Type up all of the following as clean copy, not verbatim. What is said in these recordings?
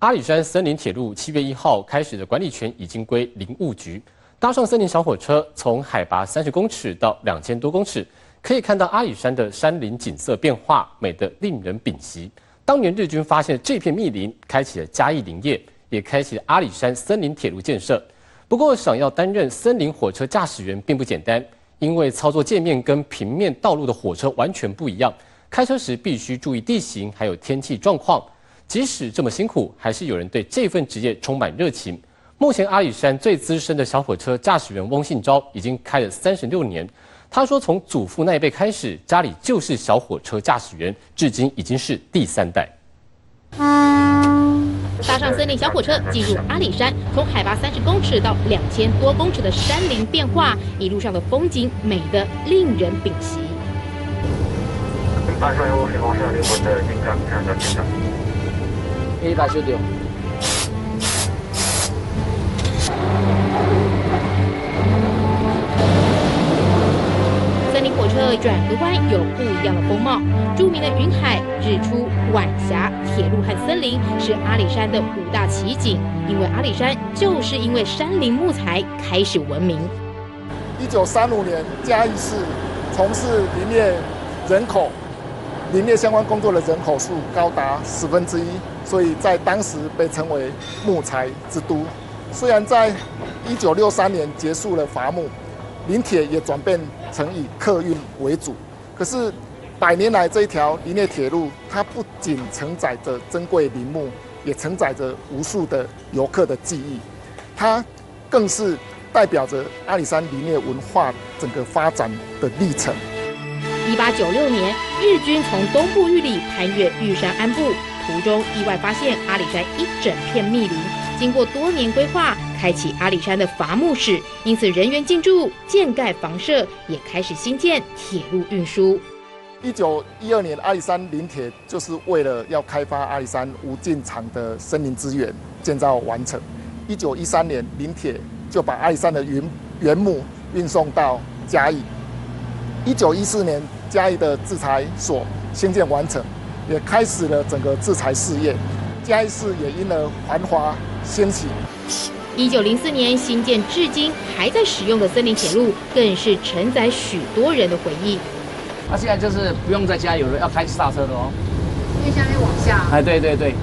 阿里山森林铁路7月1号开始的管理权已经归林务局。搭上森林小火车，从海拔30公尺到2000多公尺，可以看到阿里山的山林景色变化，美得令人屏息。当年日军发现这片密林，开启了嘉义林业，也开启了阿里山森林铁路建设。不过，想要担任森林火车驾驶员并不简单，因为操作界面跟平面道路的火车完全不一样，开车时必须注意地形还有天气状况。即使这么辛苦，还是有人对这份职业充满热情。目前阿里山最资深的小火车驾驶员翁信昭已经开了36年。他说，从祖父那一辈开始，家里就是小火车驾驶员，至今已经是第3代。搭上森林小火车进入阿里山，从海拔30公尺到2000多公尺的山林变化，一路上的风景美得令人屏息。100修掉。森林火车转个弯有不一样的风貌，著名的云海、日出、晚霞、铁路和森林是阿里山的5大奇景。因为阿里山就是因为山林木材开始闻名。1935年，嘉义市从事林业相关工作的人口数高达1/10，所以在当时被称为木材之都。虽然在1963年结束了伐木，林铁也转变成以客运为主。可是100年来，这一条林业铁路，它不仅承载着珍贵林木，也承载着无数的游客的记忆。它更是代表着阿里山林业文化整个发展的历程。1896年，日军从东部玉里攀越玉山安部，途中意外发现阿里山一整片密林。经过多年规划，开启阿里山的伐木史，因此人员进驻、建盖房舍，也开始兴建铁路运输。1912年，阿里山林铁就是为了要开发阿里山无尽长的森林资源建造完成。1913年，林铁就把阿里山的原木运送到嘉义。1914年，嘉义的制材所兴建完成，也开始了整个制材事业。嘉义市也因而繁华兴起。1904年新建至今还在使用的森林铁路，更是承载许多人的回忆。那现在就是不用再加油了，要开刹车的哦。因为现在要往下。哎，对对对。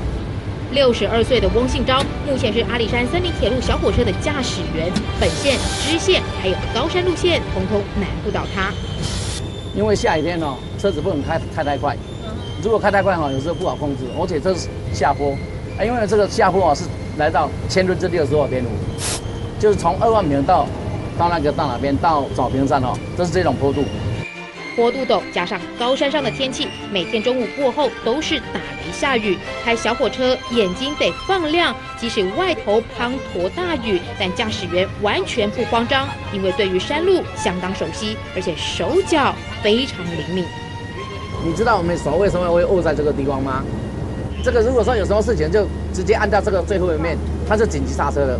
62岁的翁信昭，目前是阿里山森林铁路小火车的驾驶员，本线、支线还有高山路线，统统难不倒他。因为下雨天哦，车子不能开太快。如果开太快哦，有时候不好控制，而且这是下坡，因为这个下坡哦是来到1000分之65.5，就是从2万米到哪边到早平山哦，这是这种坡度。坡度陡，加上高山上的天气，每天中午过后都是打雷下雨。开小火车眼睛得放亮，即使外头滂沱大雨，但驾驶员完全不慌张，因为对于山路相当熟悉，而且手脚非常灵敏。你知道我们手为什么会握在这个地方吗？这个如果说有什么事情，就直接按到这个最后一面，它是紧急刹车的。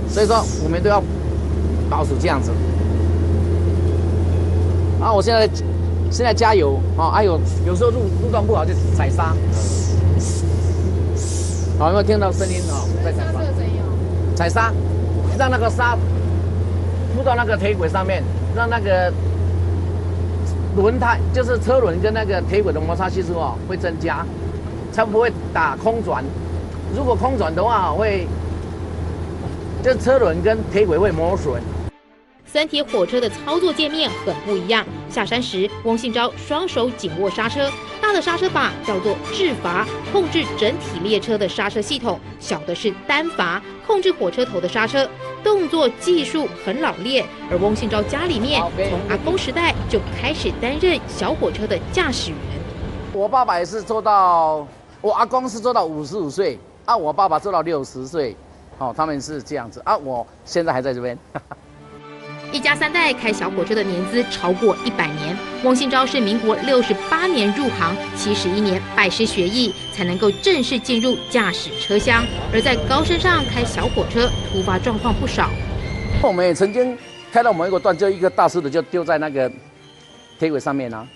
所以说我们都要保持这样子。啊，我现在加油啊！还有时候路段不好就踩刹。好，有没有听到声音啊？在踩刹。踩刹，让那个刹铺到那个铁轨上面，让那个轮胎就是车轮跟那个铁轨的摩擦系数哦会增加，才不会打空转。如果空转的话会，就车轮跟铁轨会磨损。森铁火车的操作界面很不一样。下山时，翁信昭双手紧握刹车，大的刹车把叫做制阀，控制整体列车的刹车系统；小的是单阀，控制火车头的刹车。动作技术很老练，而翁信昭家里面从阿公时代就开始担任小火车的驾驶员。我爸爸也是做到，我阿公是做到55岁，啊，我爸爸做到60岁，哦，他们是这样子啊，我现在还在这边。一家3代开小火车的年资超过100年。翁信昭是民国68年入行，71年拜师学艺，才能够正式进入驾驶车厢。而在高山上开小火车，突发状况不少。我们也曾经开到某一个段，就一个大石头就丢在那个铁轨上面啊，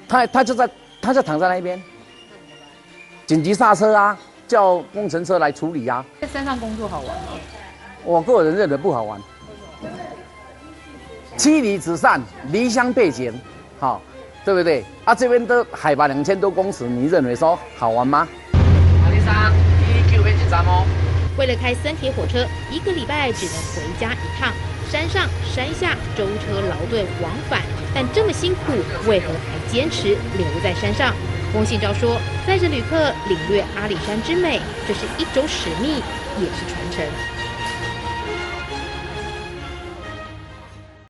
他就躺在那边，紧急刹车啊，叫工程车来处理啊。在山上工作好玩吗？我个人认为不好玩。妻离子散，离乡背井，好，对不对？啊，这边的海拔2000多公尺，你认为说好玩吗？阿里山第1Q被紧张哦。为了开森铁火车，1个礼拜只能回家1趟，山上山下舟车劳顿往返，但这么辛苦，为何还坚持留在山上？翁信昭说，载着旅客领略阿里山之美，这是一种使命，也是传承。